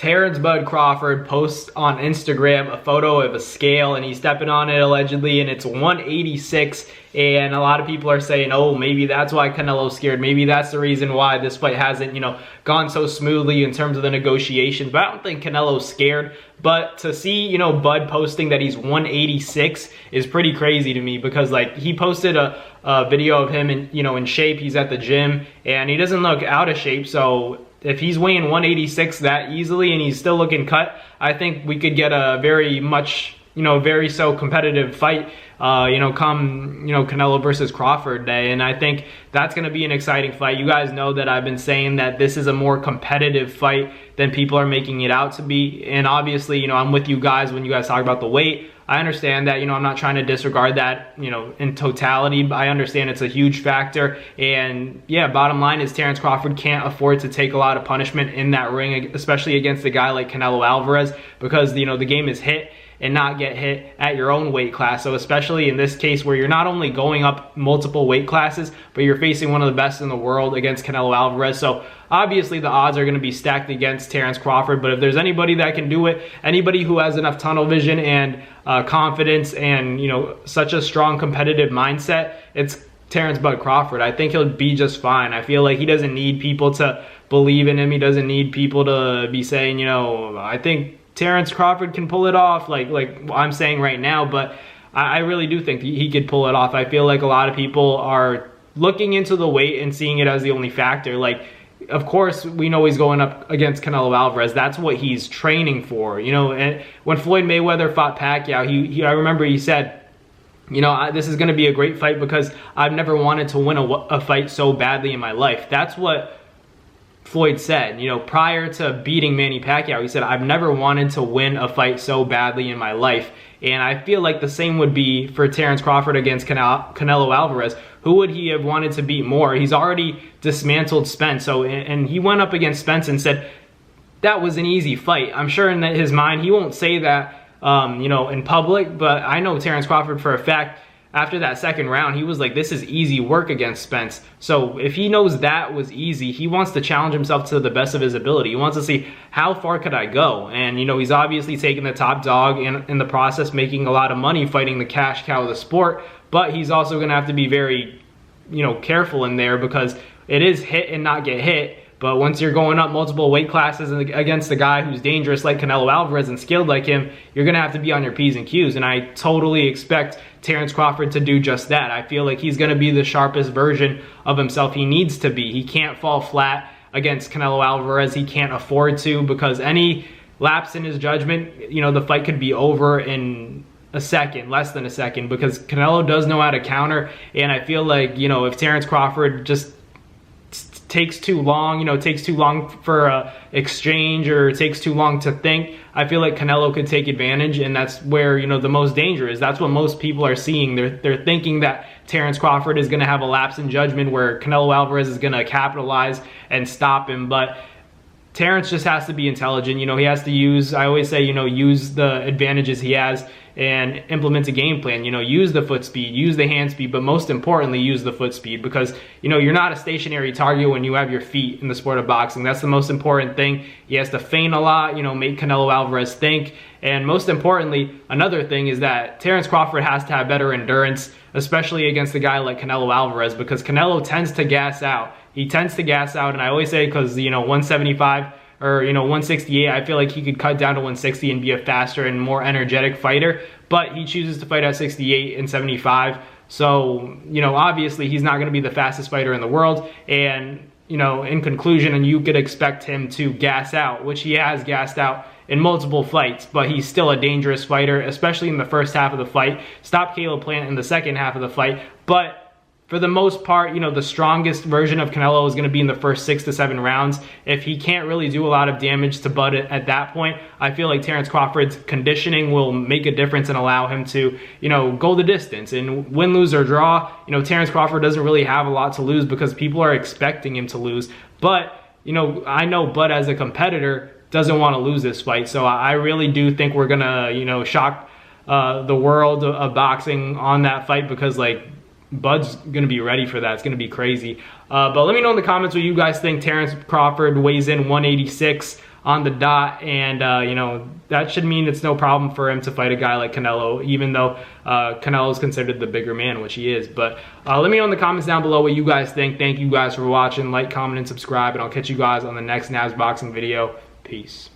Terence Bud Crawford posts on Instagram a photo of a scale and he's stepping on it allegedly and it's 186, and a lot of people are saying, oh, maybe that's why Canelo's scared. Maybe that's the reason why this fight hasn't, gone so smoothly in terms of the negotiations. But I don't think Canelo's scared. But to see, Bud posting that he's 186 is pretty crazy to me, because like he posted a video of him in shape. He's at the gym and he doesn't look out of shape. So if he's weighing 186 that easily and he's still looking cut, I think we could get a very much, very so competitive fight, come, Canelo versus Crawford day. And I think that's going to be an exciting fight. You guys know that I've been saying that this is a more competitive fight than people are making it out to be. And obviously, I'm with you guys when you guys talk about the weight. I understand that, I'm not trying to disregard that, in totality, but I understand it's a huge factor. And yeah, bottom line is Terence Crawford can't afford to take a lot of punishment in that ring, especially against a guy like Canelo Alvarez, because, the game is hit and not get hit at your own weight class. So especially in this case where you're not only going up multiple weight classes, but you're facing one of the best in the world against Canelo Alvarez. So obviously the odds are going to be stacked against Terence Crawford, but if there's anybody that can do it, anybody who has enough tunnel vision and confidence and, such a strong competitive mindset, it's Terence Bud Crawford. I think he'll be just fine. I feel like he doesn't need people to believe in him. He doesn't need people to be saying, I think Terence Crawford can pull it off like I'm saying right now, but I really do think he could pull it off. I feel like a lot of people are looking into the weight and seeing it as the only factor. Like, of course, we know he's going up against Canelo Alvarez. That's what he's training for, And when Floyd Mayweather fought Pacquiao, I remember he said, this is going to be a great fight because I've never wanted to win a fight so badly in my life. That's what Floyd said, prior to beating Manny Pacquiao. He said, I've never wanted to win a fight so badly in my life. And I feel like the same would be for Terence Crawford against Canelo Alvarez. Who would he have wanted to beat more? He's already dismantled Spence. And he went up against Spence and said, that was an easy fight. I'm sure in his mind, he won't say that, in public, but I know Terence Crawford for a fact. After that second round, he was like, this is easy work against Spence. So if he knows that was easy, he wants to challenge himself to the best of his ability. He wants to see, how far could I go? And, he's obviously taking the top dog and in the process making a lot of money fighting the cash cow of the sport. But he's also going to have to be very, careful in there, because it is hit and not get hit. But once you're going up multiple weight classes against a guy who's dangerous like Canelo Alvarez and skilled like him, you're going to have to be on your P's and Q's. And I totally expect Terence Crawford to do just that. I feel like he's going to be the sharpest version of himself he needs to be. He can't fall flat against Canelo Alvarez. He can't afford to, because any lapse in his judgment, the fight could be over in a second, less than a second, because Canelo does know how to counter. And I feel like, if Terence Crawford just takes too long, takes too long for a exchange, or takes too long to think, I feel like Canelo could take advantage, and that's where, the most danger is. That's what most people are seeing. They're thinking that Terence Crawford is going to have a lapse in judgment where Canelo Alvarez is going to capitalize and stop him, but Terence just has to be intelligent. He has to use, I always say, use the advantages he has and implement a game plan. Use the foot speed, use the hand speed, but most importantly, use the foot speed, because, you're not a stationary target when you have your feet in the sport of boxing. That's the most important thing. He has to feint a lot, make Canelo Alvarez think. And most importantly, another thing is that Terence Crawford has to have better endurance, especially against a guy like Canelo Alvarez, because Canelo tends to gas out. He tends to gas out, and I always say, because, 175 or 168, I feel like he could cut down to 160 and be a faster and more energetic fighter, but he chooses to fight at 68 and 75. So, obviously he's not going to be the fastest fighter in the world. And, in conclusion, and you could expect him to gas out, which he has gassed out in multiple fights, but he's still a dangerous fighter, especially in the first half of the fight. Stop Caleb Plant in the second half of the fight, but for the most part, the strongest version of Canelo is going to be in the first 6 to 7 rounds. If he can't really do a lot of damage to Bud at that point, I feel like Terence Crawford's conditioning will make a difference and allow him to, go the distance. And win, lose, or draw, Terence Crawford doesn't really have a lot to lose, because people are expecting him to lose. But, I know Bud as a competitor doesn't want to lose this fight. So I really do think we're going to, shock the world of boxing on that fight, because, like, Bud's going to be ready for that. It's going to be crazy. But let me know in the comments what you guys think. Terence Crawford weighs in 186. on the dot, and you know, that should mean it's no problem for him to fight a guy like Canelo, even though Canelo is considered the bigger man, which he is. But let me know in the comments down below what you guys think. Thank you guys for watching. Like, comment, and subscribe, and I'll catch you guys on the next Nabs boxing video. Peace.